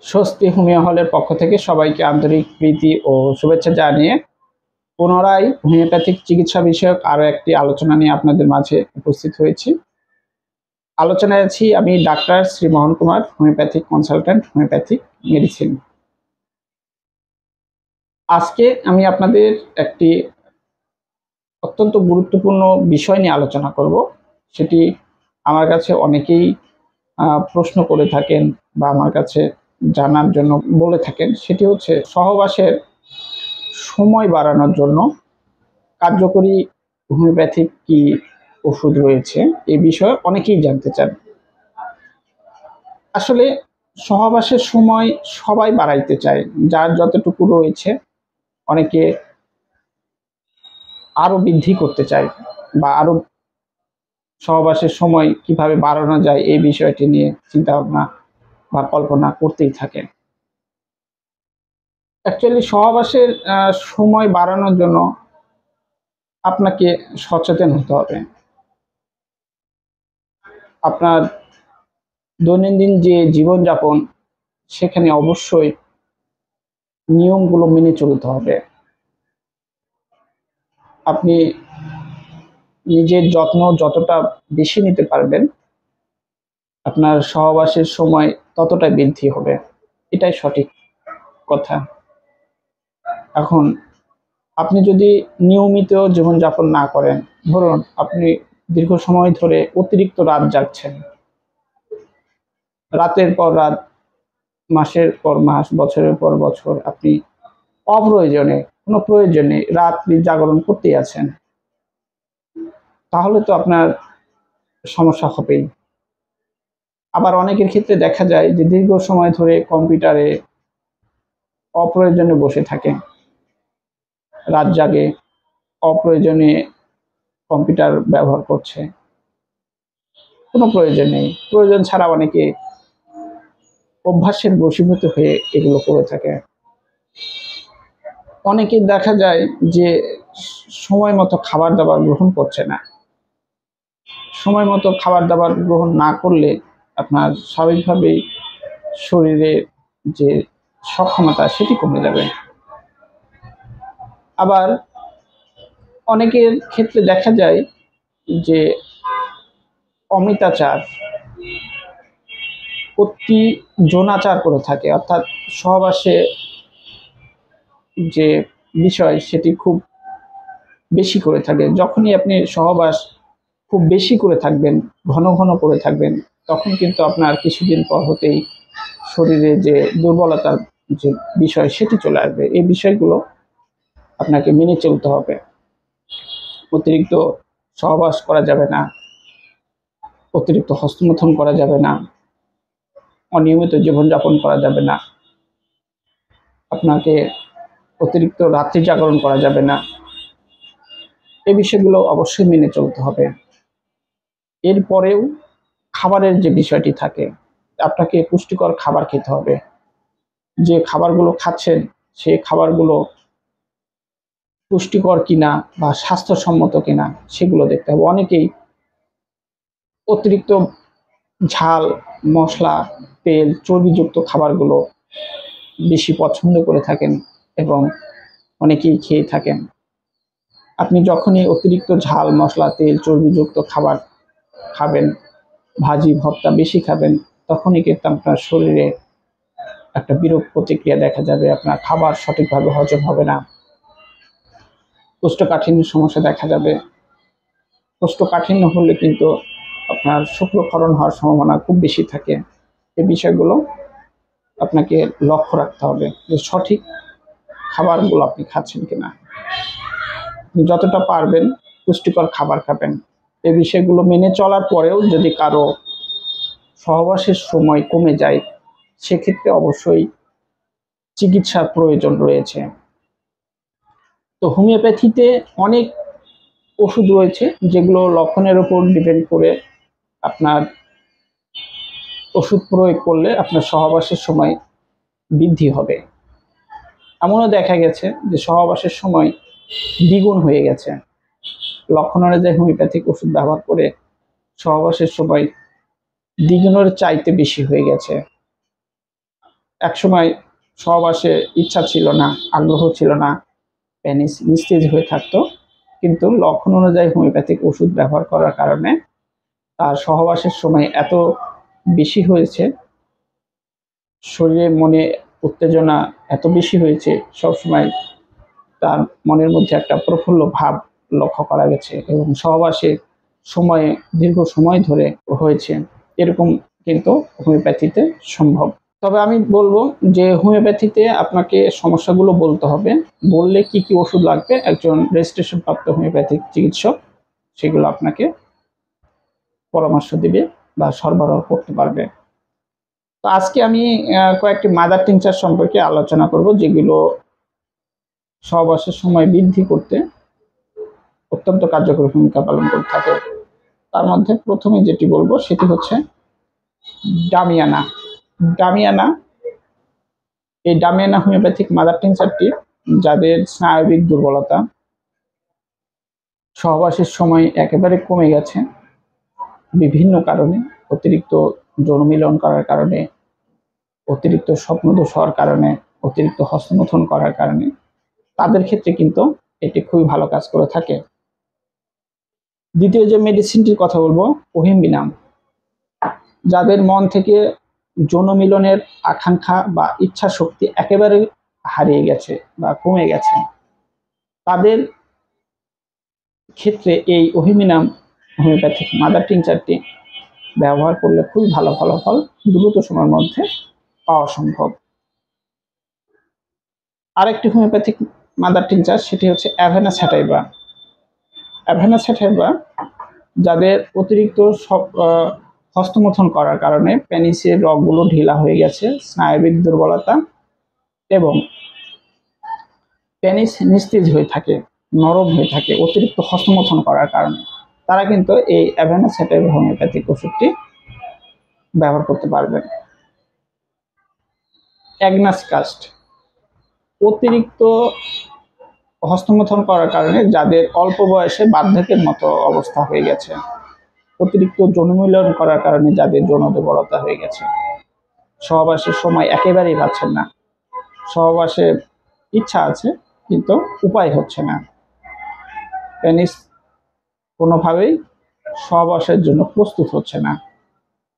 স্বস্তি হোমিও হলের পক্ষ থেকে সবাইকে আন্তরিক প্রীতি ও শুভেচ্ছা জানিয়ে পুনরায় হোমিওপ্যাথিক চিকিৎসা বিষয়ক আরো একটি আলোচনা নিয়ে আপনাদের মাঝে উপস্থিত হয়েছি। আলোচনায় আছি আমি doctor Shri Mohan Kumar, homeopathic consultant, homeopathic medicine. আজকে আমি আপনাদের একটি অত্যন্ত গুরুত্বপূর্ণ বিষয় নিয়ে আলোচনা করব। সেটি আমার কাছে অনেকেই প্রশ্ন করে থাকেন বা আমার কাছে জানার জন্য বলে থাকেন। সেটি হচ্ছে সহবাসের সময় বাড়ানোর জন্য কার্যকরী হোমিওপ্যাথিক কি ওষুধ রয়েছে, এই বিষয়ে অনেকেই জানতে চান। আসলে সহবাসের সময় সবাই বাড়াইতে চায়, যার যতটুকু রয়েছে। অনেকে আরো বৃদ্ধি করতে চায় বা আরো সহবাসের সময় কিভাবে বাড়ানো যায় এই বিষয়টি নিয়ে চিন্তা ভাবনা বা কল্পনা করতেই থাকে। অ্যাকচুয়ালি সহবাসের সময় বাড়ানোর জন্য আপনাকে সচেতন হতে হবে। আপনার দৈনন্দিন যে জীবনযাপন, সেখানে অবশ্যই নিয়মগুলো মেনে চলতে হবে। আপনি নিজের যত্ন যতটা বেশি নিতে পারবেন, আপনার সহবাসের সময় ততটাই বৃদ্ধি হবে, এটাই সঠিক কথা। এখন আপনি যদি নিয়মিত জীবনযাপন না করেন, ধরুন আপনি দীর্ঘ সময় ধরে অতিরিক্ত রাত জাগছেন, রাতের পর রাত, মাসের পর মাস, বছরের পর বছর আপনি অপ্রয়োজনে কোনো প্রয়োজনে রাত্রি জাগরণ করতেই আছেন, তাহলে তো আপনার সমস্যা হবেই। আবার অনেকের ক্ষেত্রে দেখা যায় যে দীর্ঘ সময় ধরে কম্পিউটারে অপ্রয়োজনে বসে থাকে, রাত জাগে, অপ্রয়োজনে কম্পিউটার ব্যবহার করছে, কোনো প্রয়োজন নেই। প্রয়োজন ছাড়া অনেকে অভ্যাসের বশীভূত হয়ে এগুলো করে থাকে। অনেকে দেখা যায় যে সময় মতো খাবার দাবার গ্রহণ করছে না। সময় মতো খাবার দাবার গ্রহণ না করলে আপনার স্বাভাবিকভাবেই শরীরের যে সক্ষমতা সেটি কমে যাবে। আবার অনেকের ক্ষেত্রে দেখা যায় যে অমিতাচার, অতি যৌনাচার করে থাকে, অর্থাৎ সহবাসে যে বিষয় সেটি খুব বেশি করে থাকে। যখনই আপনি সহবাস খুব বেশি করে থাকবেন, ঘন ঘন করে থাকবেন, তখন কিন্তু আপনার কিছুদিন পর হতেই শরীরে যে দুর্বলতার যে বিষয় সেটি চলে আসবে। এই বিষয়গুলো আপনাকে মেনে চলতে হবে। অতিরিক্ত সহবাস করা যাবে না, অতিরিক্ত হস্তমৈথুন করা যাবে না, অনিয়মিত জীবনযাপন করা যাবে না, আপনাকে অতিরিক্ত রাত্রি জাগরণ করা যাবে না। এই বিষয়গুলো অবশ্যই মেনে চলতে হবে। এরপরেও খাবারের যে বিষয়টি থাকে, আপনাকে পুষ্টিকর খাবার খেতে হবে। যে খাবারগুলো খাচ্ছেন সেই খাবারগুলো পুষ্টিকর কিনা বা স্বাস্থ্যসম্মত কিনা সেগুলো দেখতে হবে। অনেকেই অতিরিক্ত ঝাল, মশলা, তেল, চর্বিযুক্ত খাবারগুলো বেশি পছন্দ করে থাকেন এবং অনেকেই খেয়ে থাকেন। আপনি যখনই অতিরিক্ত ঝাল, মশলা, তেল, চর্বিযুক্ত খাবার খাবেন, ভাজি ভর্তা বেশি খাবেন, তখনই কিন্তু আপনার শরীরে একটা বিরূপ প্রতিক্রিয়া দেখা যাবে। আপনার খাবার সঠিকভাবে হজম হবে না, কোষ্ঠকাঠিন্যের সমস্যা দেখা যাবে। কোষ্ঠকাঠিন্য হলে কিন্তু আপনার শুক্রক্ষরণ হওয়ার সম্ভাবনা খুব বেশি থাকে। এই বিষয়গুলো আপনাকে লক্ষ্য রাখতে হবে যে সঠিক খাবারগুলো আপনি খাচ্ছেন কিনা। যতটা পারবেন পুষ্টিকর খাবার খাবেন। এই বিষয়গুলো মেনে চলার পরেও যদি কারো সহবাসের সময় কমে যায়, সেক্ষেত্রে অবশ্যই চিকিৎসার প্রয়োজন রয়েছে। তো হোমিওপ্যাথিতে অনেক ওষুধ রয়েছে যেগুলো লক্ষণের উপর ডিপেন্ড করে আপনার ওষুধ প্রয়োগ করলে আপনার সহবাসের সময় বৃদ্ধি হবে। এমনও দেখা গেছে যে সহবাসের সময় দ্বিগুণ হয়ে গেছে। লক্ষণ অনুযায়ী হোমিওপ্যাথিক ওষুধ ব্যবহার করে সহবাসের সময় দ্বিগুণের চাইতে বেশি হয়ে গেছে। একসময় সহবাসে ইচ্ছা ছিল না, আগ্রহ ছিল না, পেনিস নিস্তেজ হয়ে থাকতো, কিন্তু লক্ষণ অনুযায়ী হোমিওপ্যাথিক ওষুধ ব্যবহার করার কারণে তার সহবাসের সময় এত বেশি হয়েছে, শরীরে মনে উত্তেজনা এত বেশি হয়েছে, সবসময় তার মনের মধ্যে একটা প্রফুল্ল ভাব লক্ষ্য করা গেছে এবং সহবাসে সময়ে দীর্ঘ সময় ধরে হয়েছে, এরকম কিন্তু হোমিওপ্যাথিতে সম্ভব। তবে আমি বলবো যে হোমিওপ্যাথিতে আপনাকে সমস্যাগুলো বলতে হবে, বললে কি কি ওষুধ লাগবে একজন রেজিস্ট্রেশন প্রাপ্ত হোমিওপ্যাথিক চিকিৎসক সেগুলো আপনাকে পরামর্শ দিবে বা সরবরাহ করতে পারবে। তো আজকে আমি কয়েকটি মাদার টিংচার সম্পর্কে আলোচনা করব যেগুলো সহবাসের সময় বৃদ্ধি করতে অত্যন্ত কার্যকরী ভূমিকা পালন করে থাকে। তার মধ্যে প্রথমে যেটি বলবো সেটি হচ্ছে ডামিয়ানা। ডামিয়ানা এই ডামিয়ানা হোমিওপ্যাথিক মাদার টিংচারটি যাদের স্নায়বিক দুর্বলতা, সহবাসের সময় একেবারে কমে গেছে বিভিন্ন কারণে, অতিরিক্ত যৌন মিলন করার কারণে, অতিরিক্ত স্বপ্নদোষ হওয়ার কারণে, অতিরিক্ত হস্তমৈথুন করার কারণে, তাদের ক্ষেত্রে কিন্তু এটি খুবই ভালো কাজ করে থাকে। দ্বিতীয় যে মেডিসিনটির কথা বলবো ওহিম্বিনাম। যাদের মন থেকে যৌন মিলনের আকাঙ্ক্ষা বা ইচ্ছা শক্তি একেবারে হারিয়ে গেছে বা কমে গেছে, তাদের ক্ষেত্রে এই ওহিম্বিনাম হোমিওপ্যাথিক মাদার টিংচারটি ব্যবহার করলে খুবই ভালো ফলাফল দ্রুত সময়ের মধ্যে পাওয়া সম্ভব। আরেকটি হোমিওপ্যাথিক মাদার টিংচার সেটি হচ্ছে অ্যাভেনা স্যাটাইভা। অ্যাভেনা স্যাটাইভা যাদের অতিরিক্ত হস্তমৈথুন করার কারণে পেনিসের রগগুলো ঢিলা হয়ে গেছে, স্নায়বিক দুর্বলতা এবং পেনিস নিস্তেজ হয়ে থাকে, নরম হয়ে থাকে অতিরিক্ত হস্তমৈথুন করার কারণে, তারা কিন্তু এই অ্যাভেনা স্যাটাইভা হোমিওপ্যাথিক ওষুধটি ব্যবহার করতে পারবেন। অ্যাগনাস কাস্ট, অতিরিক্ত হস্তমৈথুন করার কারণে যাদের অল্প বয়সে বার্ধক্যের মতো অবস্থা হয়ে গেছে, অতিরিক্ত যৌন মিলন করার কারণে যাদের যৌন দুর্বলতা হয়ে গেছে, সহবাসের সময় একেবারেই পাচ্ছেন না, সহবাসের ইচ্ছা আছে কিন্তু উপায় হচ্ছে না, পেনিস কোনোভাবেই সহবাসের জন্য প্রস্তুত হচ্ছে না,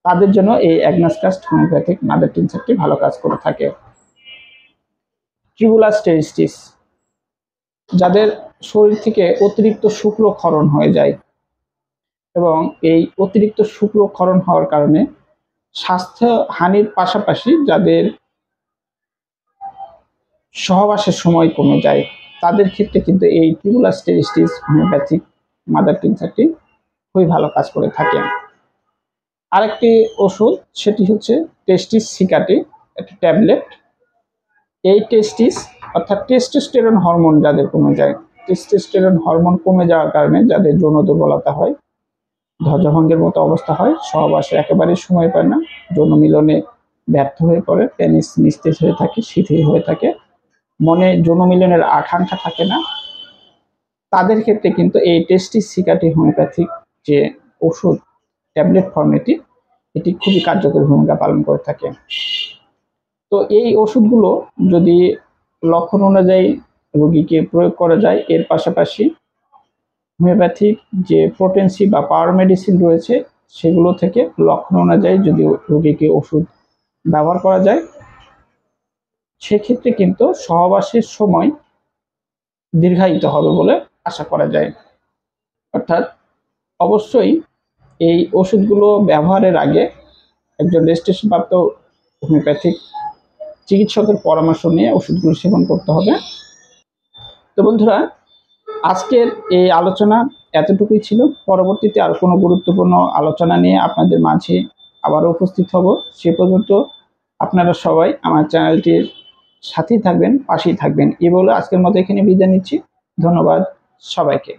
তাদের জন্য এই অ্যাগনাস কাস্ট হোমিওপ্যাথিক মাদার টিংচারটি ভালো কাজ করে থাকে। ট্রিবুলাস টেরিস্টিস, যাদের শরীর থেকে অতিরিক্ত শুক্রক্ষরণ হয়ে যায় এবং এই অতিরিক্ত শুক্রক্ষরণ হওয়ার কারণে স্বাস্থ্য হানির পাশাপাশি যাদের সহবাসের সময় কমে যায়, তাদের ক্ষেত্রে কিন্তু এই ট্রিবুলাস টেরিস্টিস হোমিওপ্যাথিক মাদার টিংচারটি খুবই ভালো কাজ করে থাকে। আরেকটি ওষুধ সেটি হচ্ছে টেস্টিস সিকাটি, একটি ট্যাবলেট। এই টেস্টিস অর্থাৎ টেস্টোস্টেরন হরমোন যাদের কমে যায়, টেস্টোস্টেরন হরমোন কমে যাওয়ার কারণে যাদের যৌন দুর্বলতা হয়, ধ্বজভঙ্গের মতো অবস্থা হয়, সহবাসে একেবারেই সময় পায় না, যৌন মিলনে ব্যর্থ হয়ে পড়ে, পেনিস নিস্তেজ হয়ে থাকে, শিথিল হয়ে থাকে, মনে যৌন মিলনের আকাঙ্ক্ষা থাকে না, তাদের ক্ষেত্রে কিন্তু এই টেস্টিস সিকাটি হোমিওপ্যাথিক যে ওষুধ ট্যাবলেট ফর্মেটি, এটি খুবই কার্যকরী ভূমিকা পালন করে থাকে। তো এই ওষুধগুলো যদি লক্ষণ অনুযায়ী রোগীকে প্রয়োগ করা যায়, এর পাশাপাশি হোমিওপ্যাথিক যে পোটেন্সি বা পাওয়ার মেডিসিন রয়েছে সেগুলো থেকে লক্ষণ অনুযায়ী যদি রোগীকে ওষুধ ব্যবহার করা যায়, সেক্ষেত্রে কিন্তু সহবাসের সময় দীর্ঘায়িত হবে বলে আশা করা যায়। অর্থাৎ অবশ্যই এই ওষুধগুলো ব্যবহারের আগে একজন রেজিস্ট্রেশনপ্রাপ্ত হোমিওপ্যাথিক চিকিৎসকের পরামর্শ নিয়ে ওষুধগুলো সেবন করতে হবে। তো বন্ধুরা, আজকের এই আলোচনা এতটুকুই ছিল। পরবর্তীতে আর কোনো গুরুত্বপূর্ণ আলোচনা নিয়ে আপনাদের মাঝে আবারও উপস্থিত হব। সে পর্যন্ত আপনারা সবাই আমার চ্যানেলটির সাথেই থাকবেন, পাশেই থাকবেন। এই বলে আজকের মতো এখানে বিদায় নিচ্ছি। ধন্যবাদ সবাইকে।